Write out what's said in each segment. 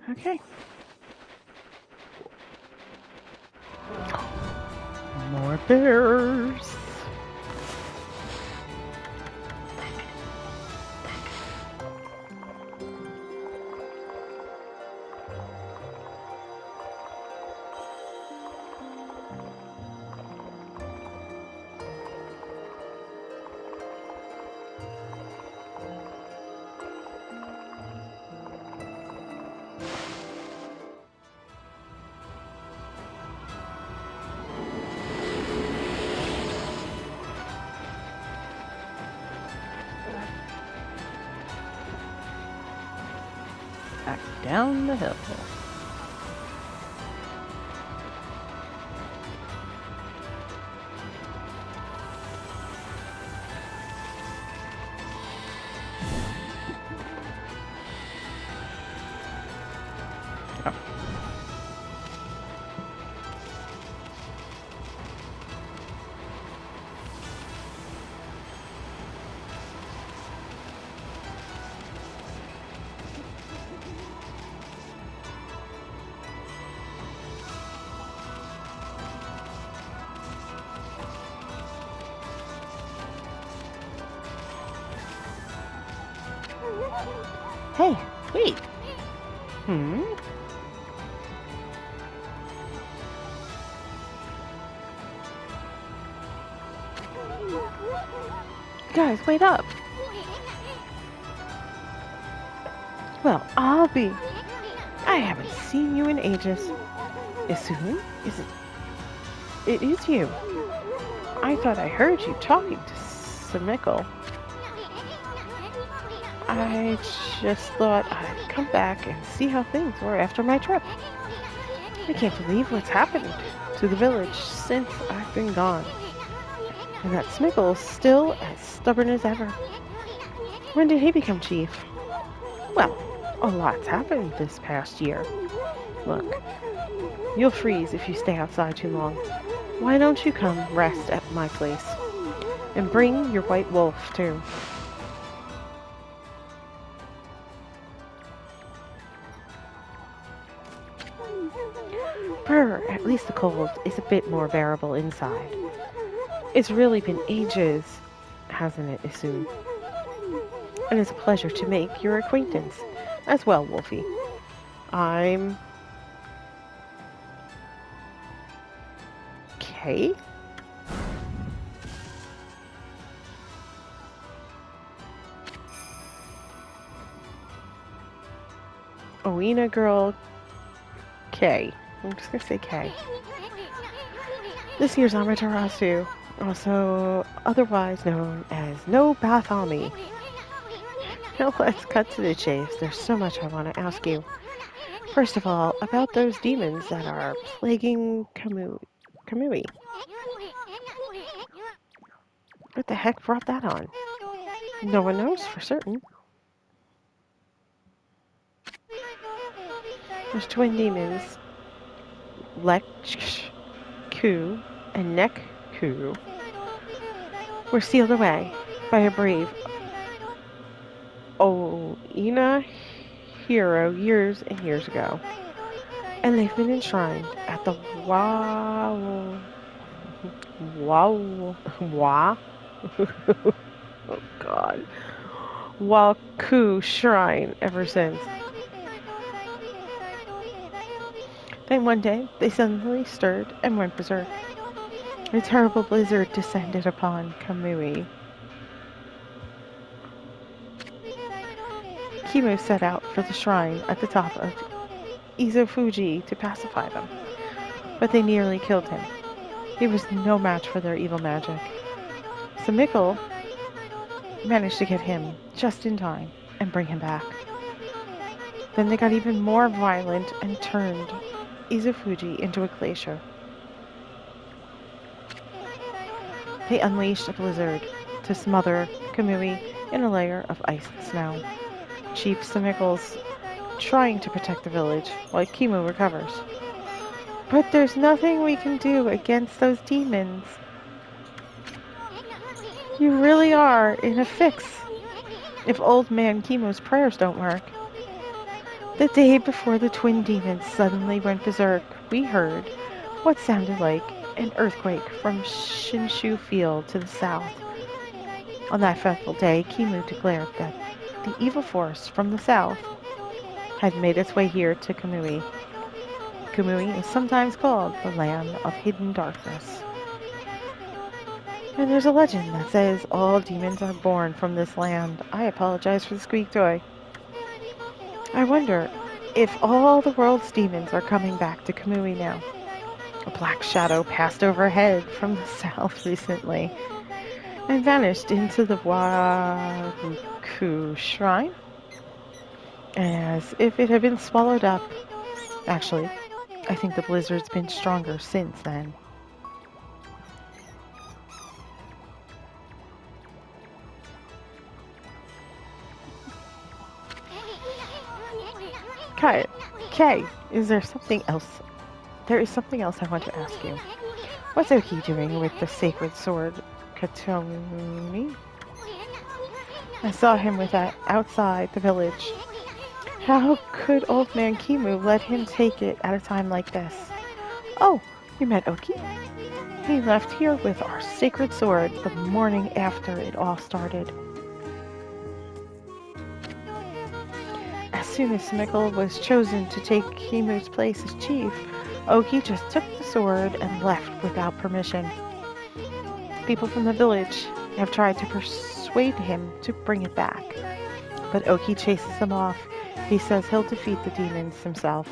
Okay. More bears. Back down the hill. Oh. Hey, wait. Guys, wait up. Well, I'll be. I haven't seen you in ages. Isun? Is it? It is you. I thought I heard you talking to Samiko. I just thought I'd come back and see how things were after my trip. I can't believe what's happened to the village since I've been gone. And that Smickle's still as stubborn as ever. When did he become chief? Well, a lot's happened this past year. Look, you'll freeze if you stay outside too long. Why don't you come rest at my place? And bring your white wolf, too. Brr, at least the cold is a bit more bearable inside. It's really been ages, hasn't it, Isun? And it's a pleasure to make your acquaintance as well, Wolfie. I'm... Kay? Oina girl Kay. I'm just gonna say Kay. This year's Amaterasu, also otherwise known as No Bath Ammy. Now let's cut to the chase. There's so much I want to ask you. First of all, about those demons that are plaguing Kamui. What the heck brought that on? No one knows for certain. Those twin demons, Lech Ku and Nek Ku, were sealed away by a brave Oina hero years and years ago. And they've been enshrined at the Wow. Oh God. Waku Shrine ever since. Then one day, they suddenly stirred and went berserk. A terrible blizzard descended upon Kamui. Kimo set out for the shrine at the top of Izofuji to pacify them, but they nearly killed him. He was no match for their evil magic. Samiko managed to get him just in time and bring him back. Then they got even more violent and turned Izofuji into a glacier. They unleashed a blizzard to smother Kamui in a layer of ice and snow. Chief Samiko's trying to protect the village while Kimo recovers. But there's nothing we can do against those demons. You really are in a fix. if old man Chemo's prayers don't work. The day before the twin demons suddenly went berserk, we heard what sounded like an earthquake from Shinshu Field to the south. On that fateful day, Chemo declared that the evil force from the south had made its way here to Kamui. Kamui is sometimes called the land of hidden darkness. And there's a legend that says all demons are born from this land. I apologize for the squeak toy. I wonder if all the world's demons are coming back to Kamui now. A black shadow passed overhead from the south recently and vanished into the Waruku shrine as if it had been swallowed up. Actually, I think the blizzard's been stronger since then. Kay, is there something else? There is something else I want to ask you. What's Oki doing with the sacred sword, Katoni? I saw him with that outside the village. How could old man Kimu let him take it at a time like this? Oh, you met Oki? He left here with our sacred sword the morning after it all started. As soon as Smickle was chosen to take Kimu's place as chief, Oki just took the sword and left without permission. People from the village have tried to persuade him to bring it back, but Oki chases them off. He says he'll defeat the demons himself.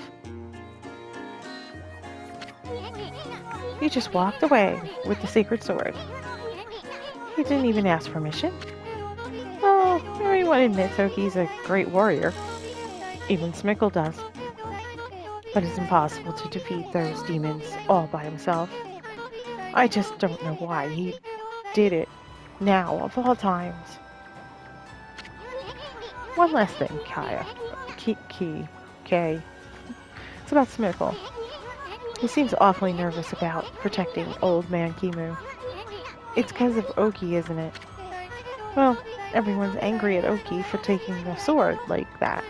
He just walked away with the sacred sword. He didn't even ask permission. Oh, everyone admits Oki's a great warrior. Even Smickle does. But it's impossible to defeat those demons all by himself. I just don't know why he did it now, of all times. One last thing, Kaya. Kay. It's about Smickle. He seems awfully nervous about protecting old man Kimu. It's because of Oki, isn't it? Well, everyone's angry at Oki for taking the sword like that.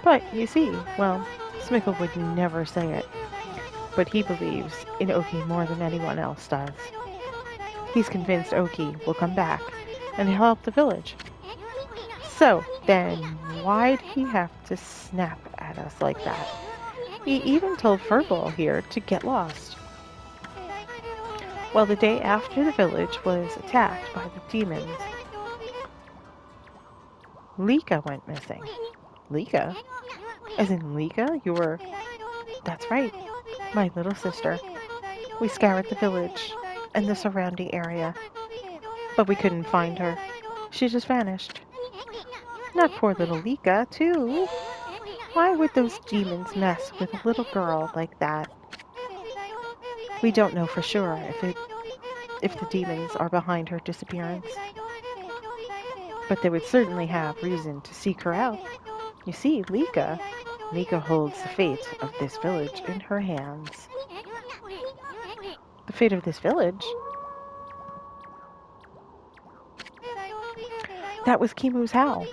But, you see, well, Smickle would never say it. But he believes in Oki more than anyone else does. He's convinced Oki will come back and help the village. So, then, why'd he have to snap at us like that? He even told Furball here to get lost. Well, the day after the village was attacked by the demons, Lika went missing. Lika? As in Lika? That's right, my little sister. We scoured the village and the surrounding area, but we couldn't find her. She just vanished. Not poor little Lika, too. Why would those demons mess with a little girl like that? We don't know for sure if the demons are behind her disappearance. But they would certainly have reason to seek her out. You see, Lika holds the fate of this village in her hands. The fate of this village? That was Kimu's howl.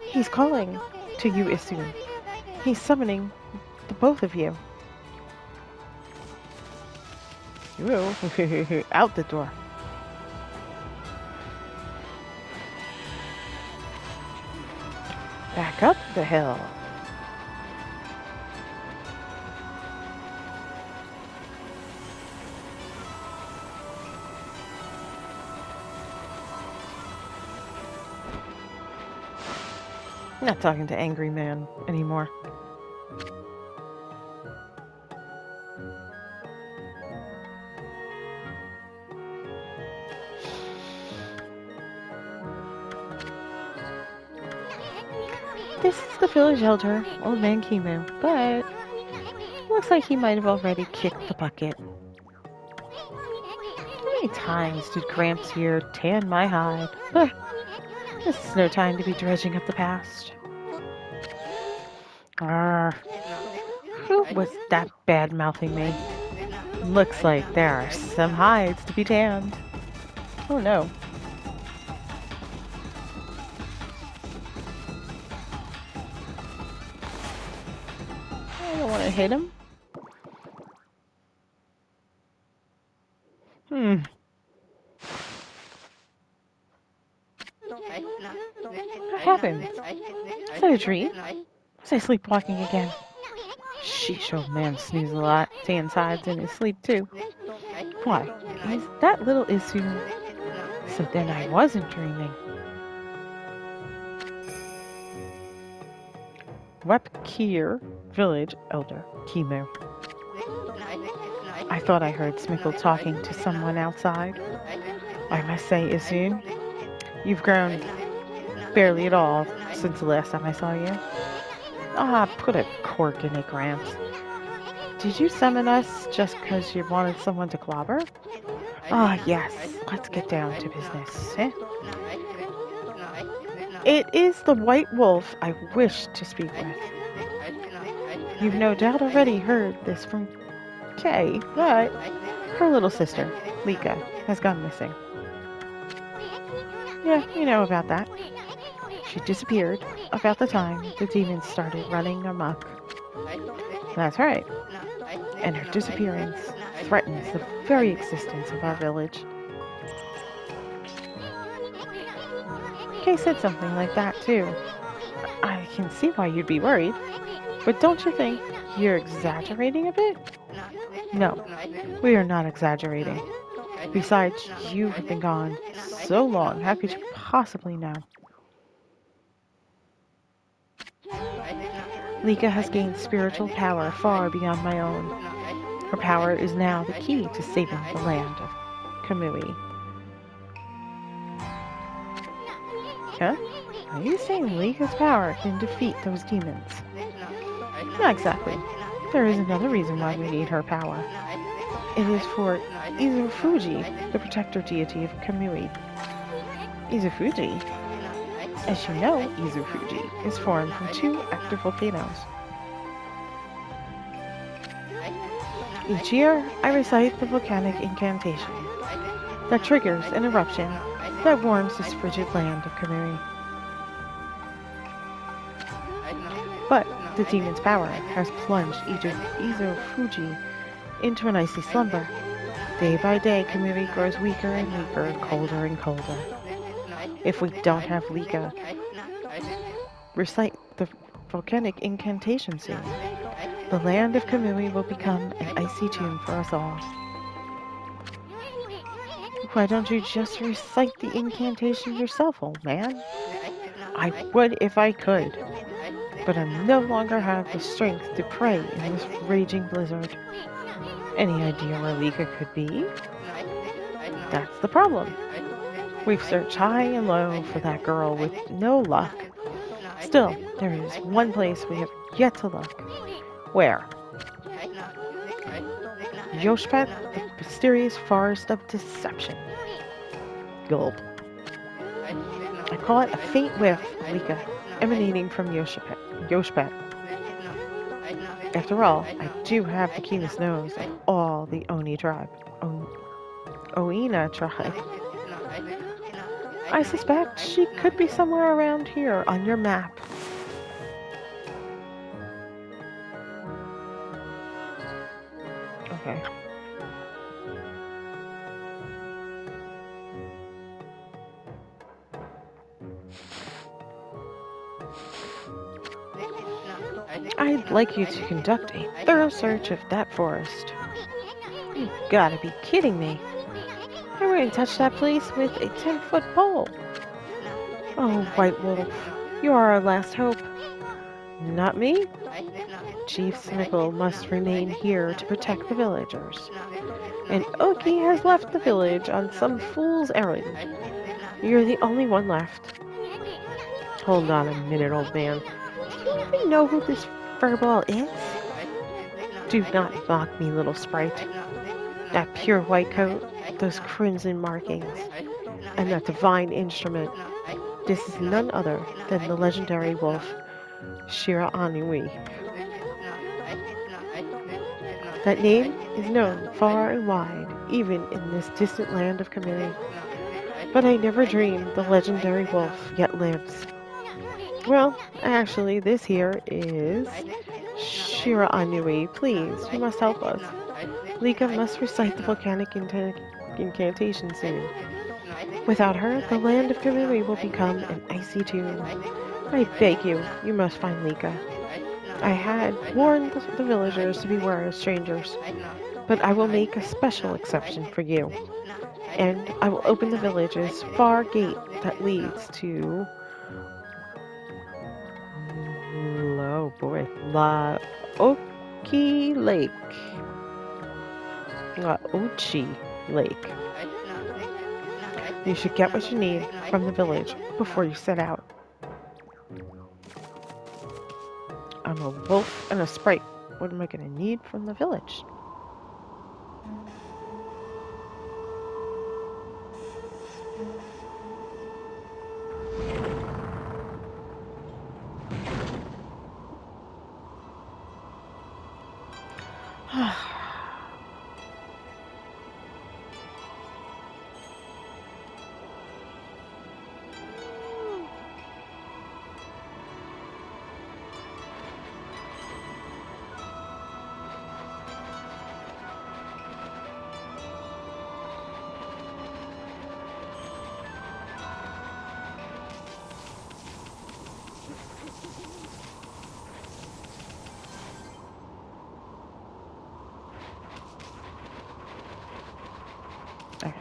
He's calling to you, Isun. He's summoning the both of you. Out the door. Back up the hill. Not talking to Angry Man anymore. This is the village elder, old man Kimu, but looks like he might have already kicked the bucket. How many times did Gramps here tan my hide? This is no time to be dredging up the past. Who was that bad-mouthing me? Looks like there are some hides to be tanned. Oh no. don't want to hit him. What happened? Is that a dream? Was I sleepwalking again? Sheesh, old man snoozes a lot. Tan sides in his sleep too. Why? Is that little Isu? So then I wasn't dreaming. Wepkir Village Elder Kimu. I thought I heard Smickle talking to someone outside. I must say, Isun, you've grown barely at all since the last time I saw you. Ah, put a cork in it, Gramps. Did you summon us just 'cause you wanted someone to clobber? Ah, yes, let's get down to business, eh? It is the White Wolf I wish to speak with. You've no doubt already heard this from Kay, but her little sister, Lika, has gone missing. Yeah, you know about that. She disappeared about the time the demons started running amok. That's right. And her disappearance threatens the very existence of our village. Kay said something like that, too. I can see why you'd be worried, but don't you think you're exaggerating a bit? No, we are not exaggerating. Besides, you have been gone so long, how could you possibly know? Lika has gained spiritual power far beyond my own. Her power is now the key to saving the land of Kamui. Huh? Are you saying Lika's power can defeat those demons? Not exactly. There is another reason why we need her power. It is for Izufuji, the protector deity of Kamui. Izufuji? As you know, Izufuji is formed from 2 active volcanoes. Each year, I recite the volcanic incantation that triggers an eruption that warms this frigid land of Kamui. But the demon's power has plunged Izufuji into an icy slumber. Day by day, Kamui grows weaker and weaker, colder and colder. If we don't have Lika recite the volcanic incantation soon, the land of Kamui will become an icy tomb for us all. Why don't you just recite the incantation yourself, old man? I would if I could, but I no longer have the strength to pray in this raging blizzard. Any idea where Lika could be? That's the problem. We've searched high and low for that girl with no luck. Still, there is one place we have yet to look. Where? Yoshpet, the mysterious forest of deception. Gulp. I call it a faint whiff of Lika emanating from Yoshpet. After all, I do have the keenest nose of all the Oni tribe. Oina tribe. I suspect she could be somewhere around here on your map. Okay. I'd like you to conduct a thorough search of that forest. You gotta be kidding me. I wouldn't touch that place with a 10-foot pole. Oh, White Wolf, you are our last hope. Not me. Chief Smickle must remain here to protect the villagers. And Oki has left the village on some fool's errand. You're the only one left. Hold on a minute, old man. Do you even know who this furball is? Do not mock me, little sprite. That pure white coat, those crimson markings, and that divine instrument. This is none other than the legendary wolf, Shira Anui. That name is known far and wide, even in this distant land of Kamui. But I never dreamed the legendary wolf yet lives. Well, actually, this here is Shira Anui, please, you must help us. Lika must recite the volcanic incantation soon. Without her, the land of Kamui will become an icy tomb. I beg you, you must find Lika. I had warned the villagers to beware of strangers, but I will make a special exception for you. And I will open the village's far gate that leads to... Oh boy. La Oki Lake. La Ochi Lake. You should get what you need from the village before you set out. I'm a wolf and a sprite. What am I going to need from the village? Okay.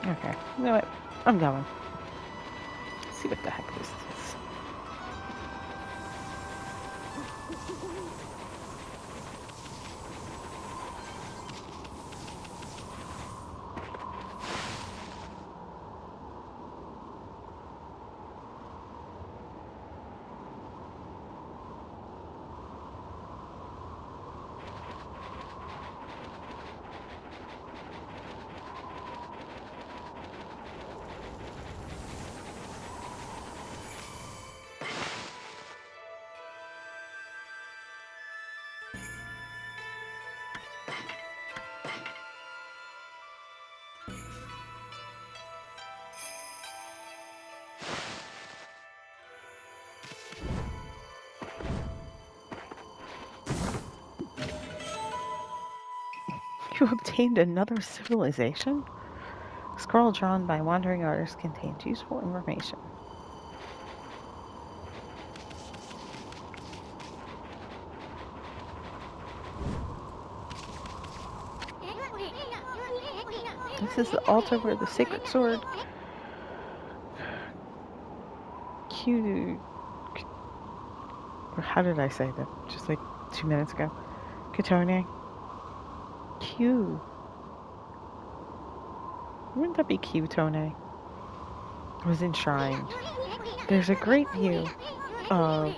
Okay. You know what? I'm going. Let's see what the heck this is. You obtained another civilization? Scroll drawn by wandering artists contains useful information. This is the altar where the sacred sword Q. How did I say that? Just like 2 minutes ago. Katone. Q. Wouldn't that be Q-tone? Was enshrined. There's a great view of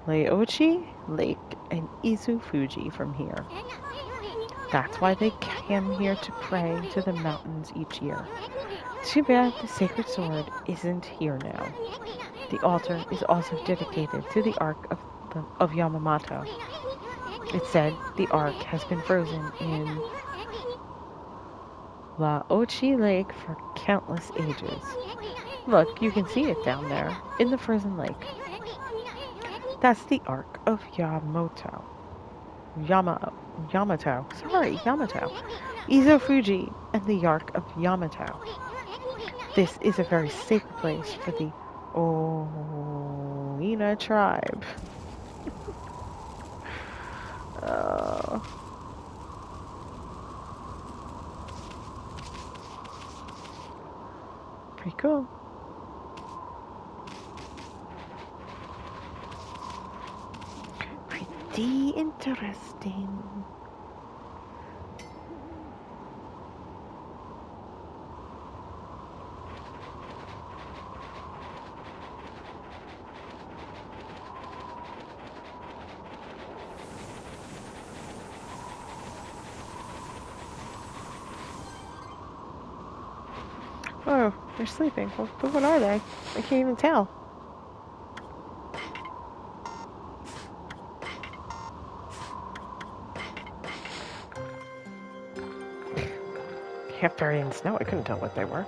Leochi Lake and Izu Fuji from here. That's why they come here to pray to the mountains each year. Too bad the sacred sword isn't here now. The altar is also dedicated to the Ark of Yamamoto. It said the Ark has been frozen in La Ochi Lake for countless ages. Look, you can see it down there, in the frozen lake. That's the Ark of Yamato. Yamato. Izo Fuji and the Ark of Yamato. This is a very sacred place for the Oina tribe. Pretty cool. Pretty interesting. Oh, they're sleeping. Well, but what are they? I can't even tell. Half buried in snow, I couldn't tell what they were.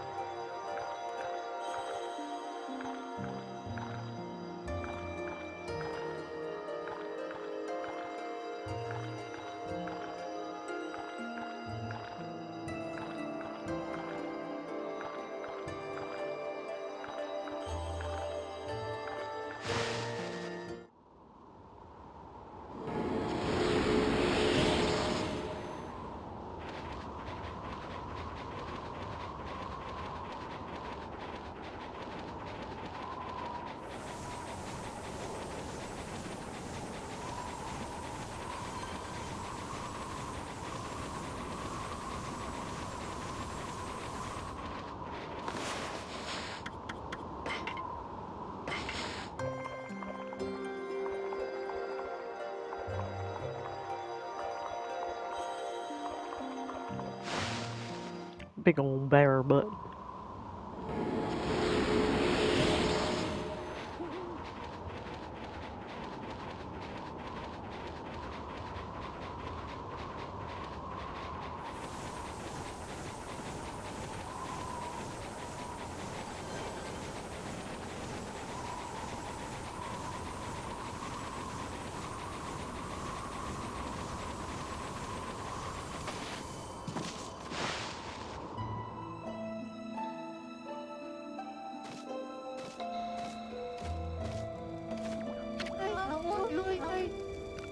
Big old bear butt.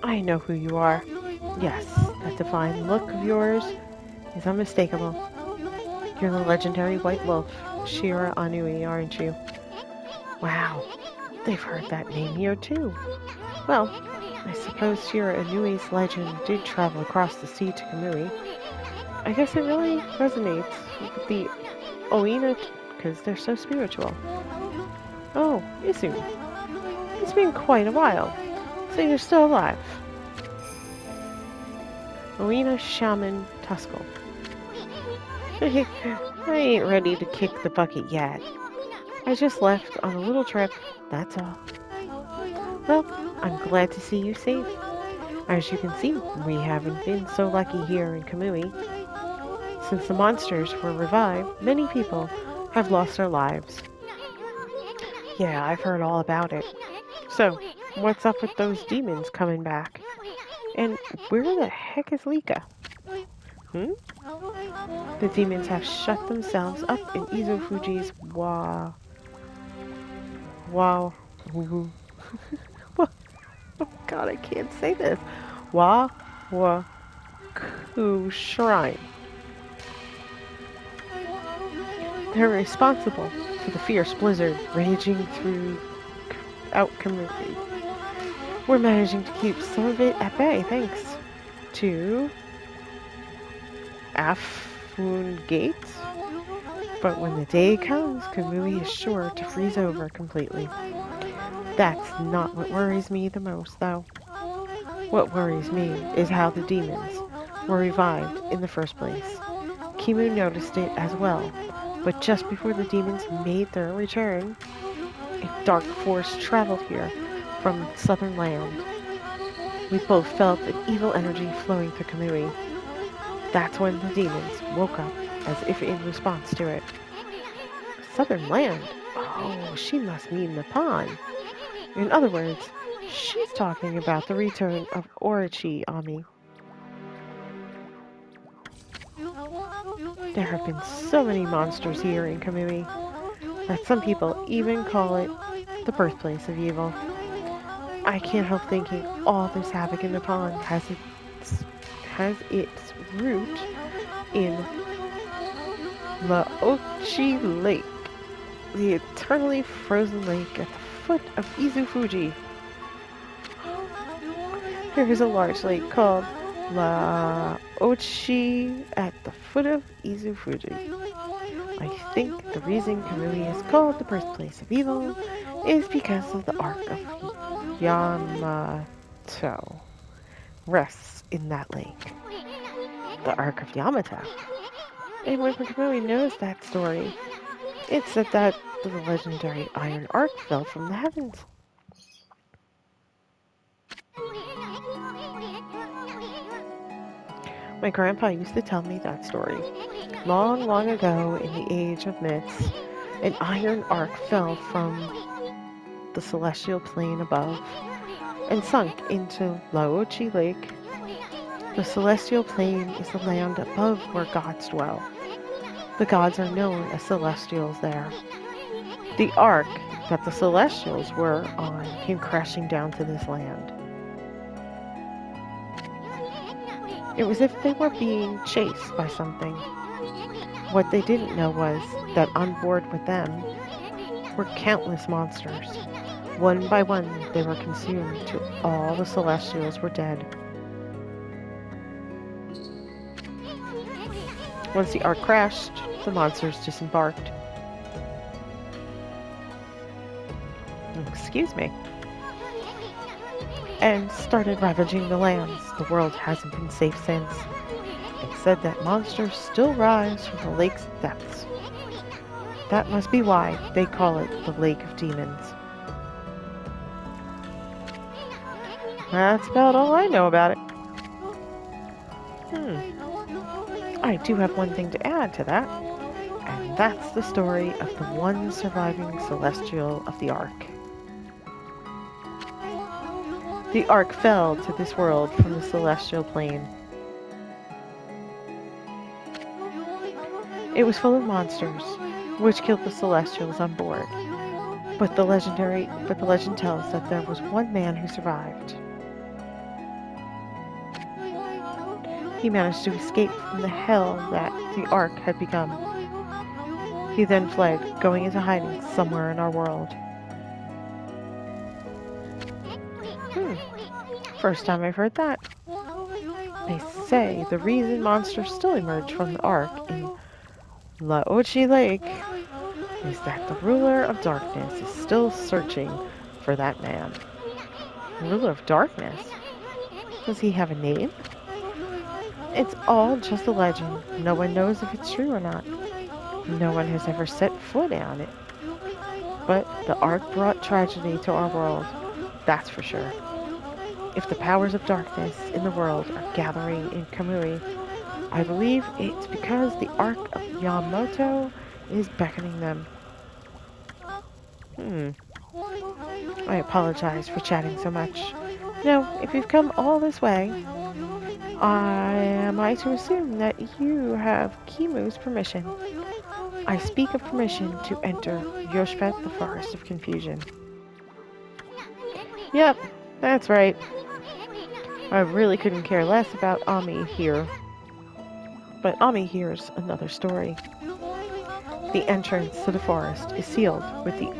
I know who you are. Yes, that divine look of yours is unmistakable. You're the legendary White Wolf, Shira Anui, aren't you? Wow, they've heard that name here too. Well, I suppose Shira Anui's legend did travel across the sea to Kamui. I guess it really resonates with the Oina because they're so spiritual. Oh, Isu, it's been quite a while, so you're still alive. Oina Shaman Tuskel. I ain't ready to kick the bucket yet. I just left on a little trip, that's all. Well, I'm glad to see you safe. As you can see, we haven't been so lucky here in Kamui. Since the monsters were revived, many people have lost their lives. Yeah, I've heard all about it. So, what's up with those demons coming back? And where the heck is Lika? Hmm? The demons have shut themselves up in Izufuji's Wow. Oh god, I can't say this. Wa Ku Shrine. They're responsible for the fierce blizzard raging throughout Kamui. We're managing to keep some of it at bay thanks to Afun Gates. But when the day comes, Kamui is sure to freeze over completely. That's not what worries me the most, though. What worries me is how the demons were revived in the first place. Kimu noticed it as well, but just before the demons made their return, a dark force traveled here from southern land. We both felt an evil energy flowing through Kamui. That's when the demons woke up, as if in response to it. Southern land? Oh, she must mean Nippon. In other words, she's talking about the return of Orochi Ami. There have been so many monsters here in Kamui that some people even call it the birthplace of evil. I can't help thinking all this havoc in Nippon has its root in Laochi Lake, the eternally frozen lake at the foot of Izufuji. There is a large lake called Laochi at the foot of Izufuji. I think the reason Kamui is called the birthplace of evil is because of the Ark of Yamato rests in that lake. The Ark of Yamato. Anyone from Kamui knows that story. It said that the legendary Iron Arc fell from the heavens. My grandpa used to tell me that story. Long, long ago, in the age of myths, an iron arc fell from the celestial plane above and sunk into Laochi Lake. The celestial plane is the land above where gods dwell. The gods are known as celestials there. The ark that the celestials were on came crashing down to this land. It was as if they were being chased by something. What they didn't know was that on board with them were countless monsters. One by one, they were consumed till all the celestials were dead. Once the ark crashed, the monsters disembarked. Excuse me. And started ravaging the lands. The world hasn't been safe since. It's said that monsters still rise from the lake's depths. That must be why they call it the Lake of Demons. That's about all I know about it. I do have one thing to add to that, and that's the story of the one surviving celestial of the Ark. The Ark fell to this world from the celestial plane. It was full of monsters, which killed the celestials on board. But the legend tells that there was one man who survived. He managed to escape from the hell that the Ark had become. He then fled, going into hiding somewhere in our world. First time I've heard that. They say the reason monsters still emerge from the Ark in Laochi Lake is that the ruler of darkness is still searching for that man. Ruler of darkness? Does he have a name? It's all just a legend. No one knows if it's true or not. No one has ever set foot on it. But the Ark brought tragedy to our world, that's for sure. If the powers of darkness in the world are gathering in Kamui, I believe it's because the Ark of Yamato is beckoning them. I apologize for chatting so much. Now, if you've come all this way, am I to assume that you have Kimu's permission? I speak of permission to enter Yoshpet, the Forest of Confusion. Yep, that's right. I really couldn't care less about Ammy here. But Ammy here's another story. The entrance to the forest is sealed with the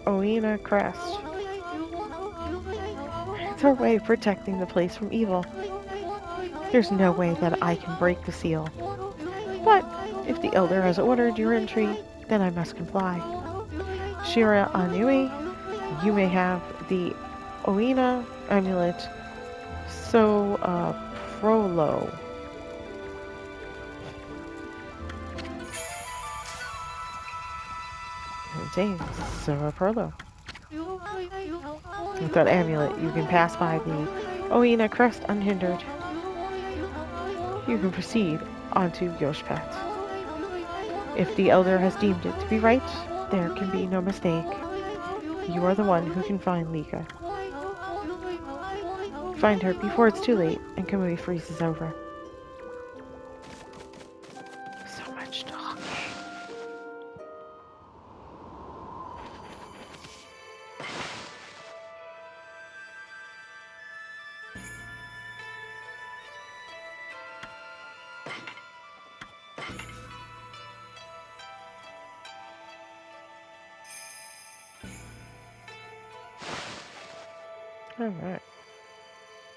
Oina crest. It's our way of protecting the place from evil. There's no way that I can break the seal. But if the elder has ordered your entry, then I must comply. Shira Anui, you may have the Oina amulet So Prolo. James, so Prolo. With that amulet, you can pass by the Oina crest unhindered. You can proceed onto Yoshpet. If the elder has deemed it to be right, there can be no mistake. You are the one who can find Lika. Find her before it's too late and Kamui freezes over. So much talking. All right.